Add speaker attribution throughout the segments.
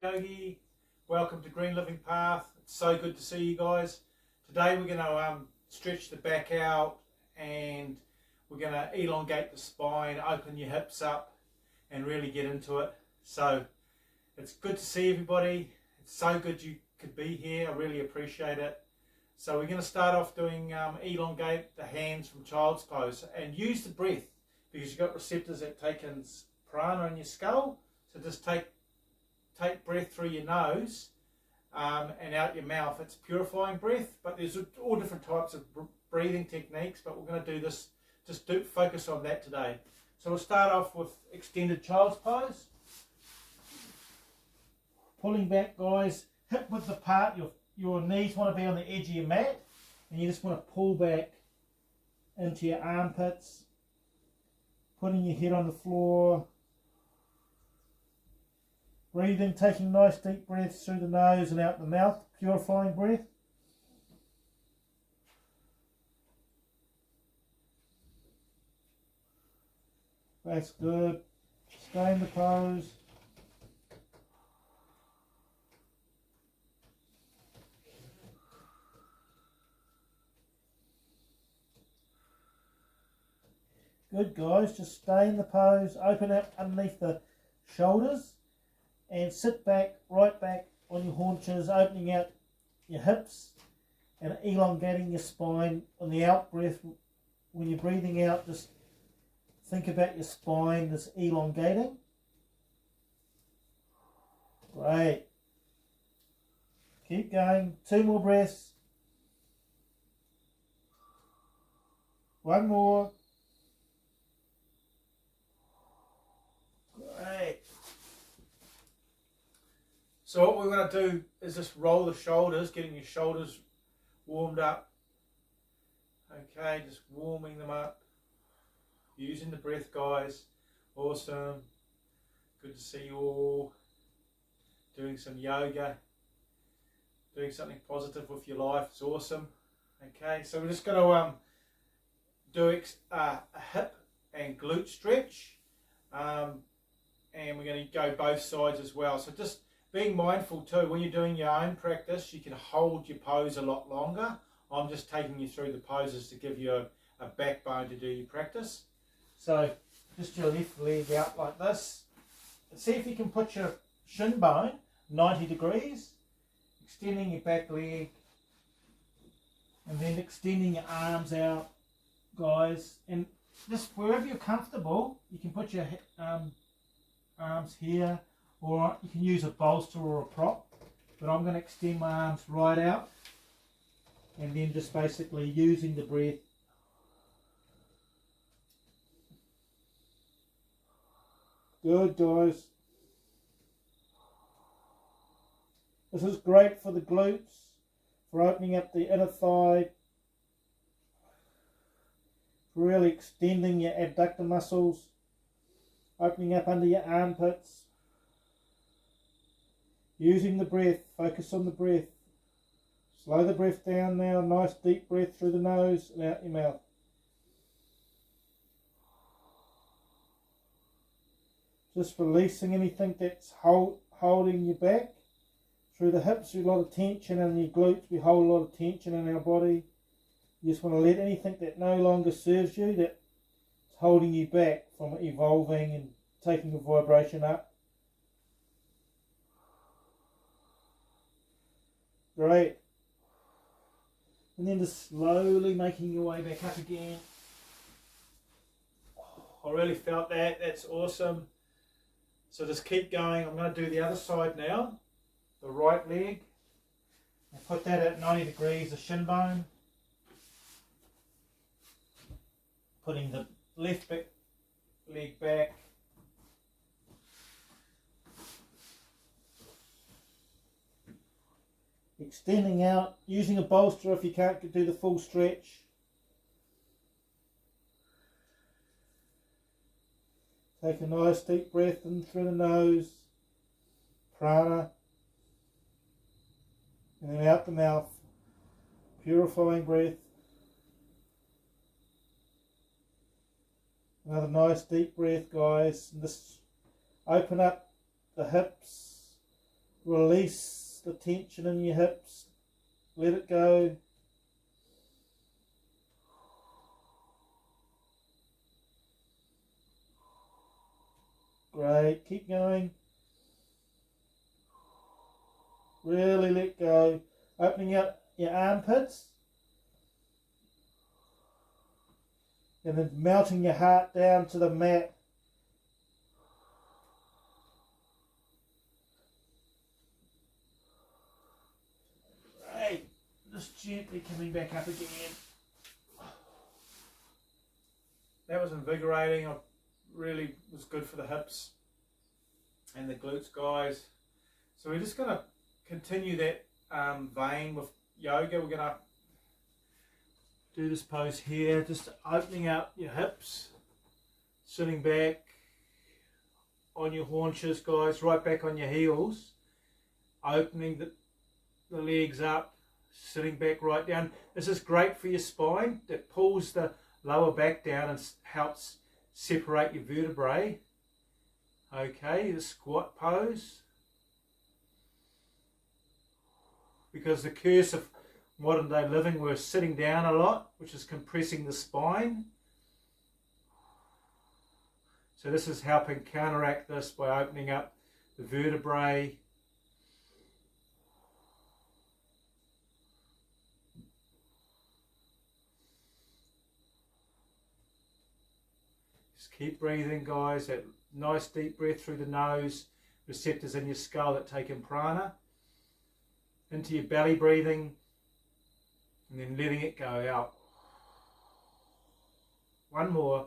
Speaker 1: Yogi, welcome to Green Living Path. It's so good to see you guys. Today we're going to stretch the back out and we're going to elongate the spine, open your hips up and really get into it. So it's good to see everybody. It's so good you could be here. I really appreciate it. So we're going to start off doing elongate the hands from child's pose and use the breath because you've got receptors that take in prana in your skull. So just take breath through your nose and out your mouth. It's purifying breath, but there's all different types of breathing techniques, but we're going to do this, focus on that today. So we'll start off with extended child's pose. Pulling back, guys, hip width apart, your knees want to be on the edge of your mat, and you just want to pull back into your armpits, putting your head on the floor. Breathing, taking nice deep breaths through the nose and out the mouth, purifying breath. That's good. Stay in the pose. Good, guys, just stay in the pose, open up underneath the shoulders. And sit back, right back on your haunches, opening out your hips and elongating your spine. On the out breath, when you're breathing out, just think about your spine just elongating. Great. Keep going. 2 more breaths. 1 more. Great. So what we're going to do is just roll the shoulders, getting your shoulders warmed up. Okay, just warming them up. Using the breath, guys. Awesome. Good to see you all. Doing some yoga. Doing something positive with your life. It's awesome. Okay, so we're just going to do a hip and glute stretch. And we're going to go both sides as well. So just being mindful too, when you're doing your own practice, you can hold your pose a lot longer. I'm just taking you through the poses to give you a backbone to do your practice. So just your left leg out like this. And see if you can put your shin bone 90 degrees, extending your back leg, and then extending your arms out, guys. And just wherever you're comfortable, you can put your arms here, or you can use a bolster or a prop, but I'm going to extend my arms right out and then just basically using the breath. Good, guys. This is great for the glutes, for opening up the inner thigh, really extending your abductor muscles, opening up under your armpits. Using the breath, focus on the breath. Slow the breath down now, nice deep breath through the nose and out your mouth. Just releasing anything that's holding you back. Through the hips, there's a lot of tension, and your glutes, we hold a lot of tension in our body. You just want to let anything that no longer serves you, that's holding you back from evolving and taking the vibration up. Great. And then just slowly making your way back up again. I really felt that. That's awesome. So just keep going. I'm going to do the other side now. The right leg. And put that at 90 degrees, the shin bone. Putting the left leg back. Extending out, using a bolster if you can't do the full stretch. Take a nice deep breath in through the nose, prana, and then out the mouth, purifying breath. Another nice deep breath, guys. And just open up the hips, Release the tension in your hips. Let it go. Great. Keep going. Really let go. Opening up your armpits. And then melting your heart down to the mat. Right. Just gently coming back up again. That was invigorating. It really was good for the hips and the glutes, guys. So we're just going to continue that vein with yoga. We're going to do this pose here, just opening up your hips, sitting back on your haunches, guys, right back on your heels, opening the legs up, sitting back right down. This is great for your spine. It pulls the lower back down and helps separate your vertebrae. Okay, the squat pose. Because the curse of modern day living, we're sitting down a lot, which is compressing the spine. So this is helping counteract this by opening up the vertebrae. Just keep breathing, guys. That nice deep breath through the nose. Receptors in your skull that take in prana. Into your belly breathing. And then letting it go out. One more.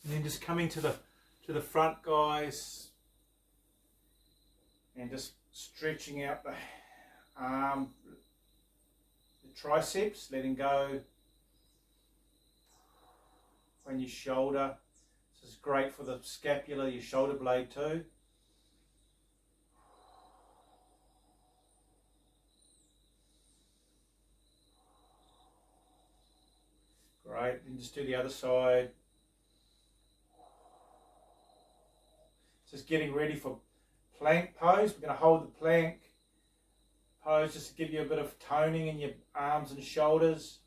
Speaker 1: And then just coming to the front, guys. And just stretching out the arm, the triceps, letting go on your shoulder. This is great for the scapula, your shoulder blade too. Great, and just do the other side. Just getting ready for plank pose. We're going to hold the plank pose just to give you a bit of toning in your arms and shoulders.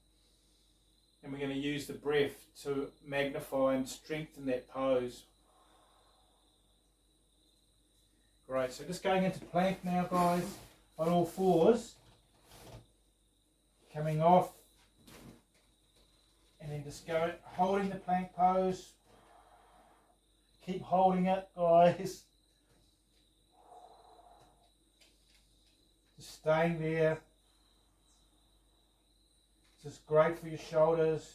Speaker 1: And we're going to use the breath to magnify and strengthen that pose. Great, so just going into plank now, guys, on all fours. Coming off. And then just go, holding the plank pose. Keep holding it, guys. Just staying there. This is great for your shoulders.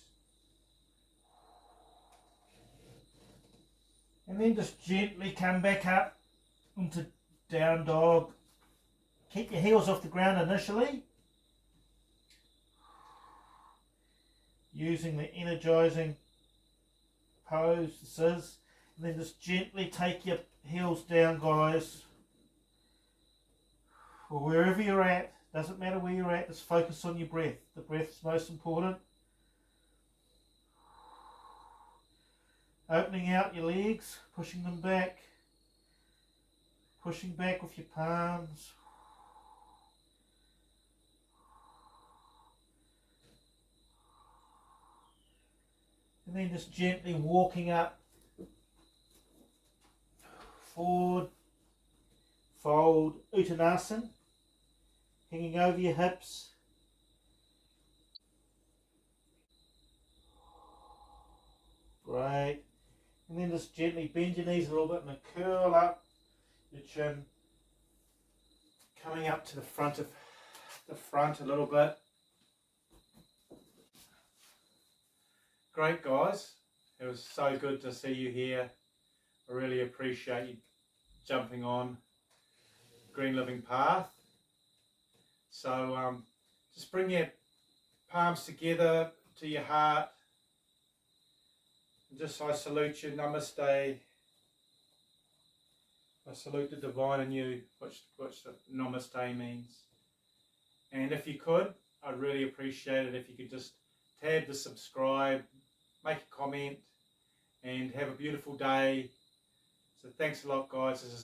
Speaker 1: And then just gently come back up into down dog. Keep your heels off the ground initially. Using the energizing pose this is. And then just gently take your heels down, guys. Or wherever you're at. Doesn't matter where you're at, just focus on your breath. The breath's most important. Opening out your legs, pushing them back. Pushing back with your palms. And then just gently walking up. Forward. Fold. Uttanasana. Hanging over your hips. Great. And then just gently bend your knees a little bit and then curl up your chin. Coming up to the front a little bit. Great, guys. It was so good to see you here. I really appreciate you jumping on Green Living Path. So just bring your palms together to your heart. And just I salute you, namaste. I salute the divine in you, which the namaste means. And if you could, I'd really appreciate it if you could just tab the subscribe, make a comment, and have a beautiful day. So thanks a lot, guys. This is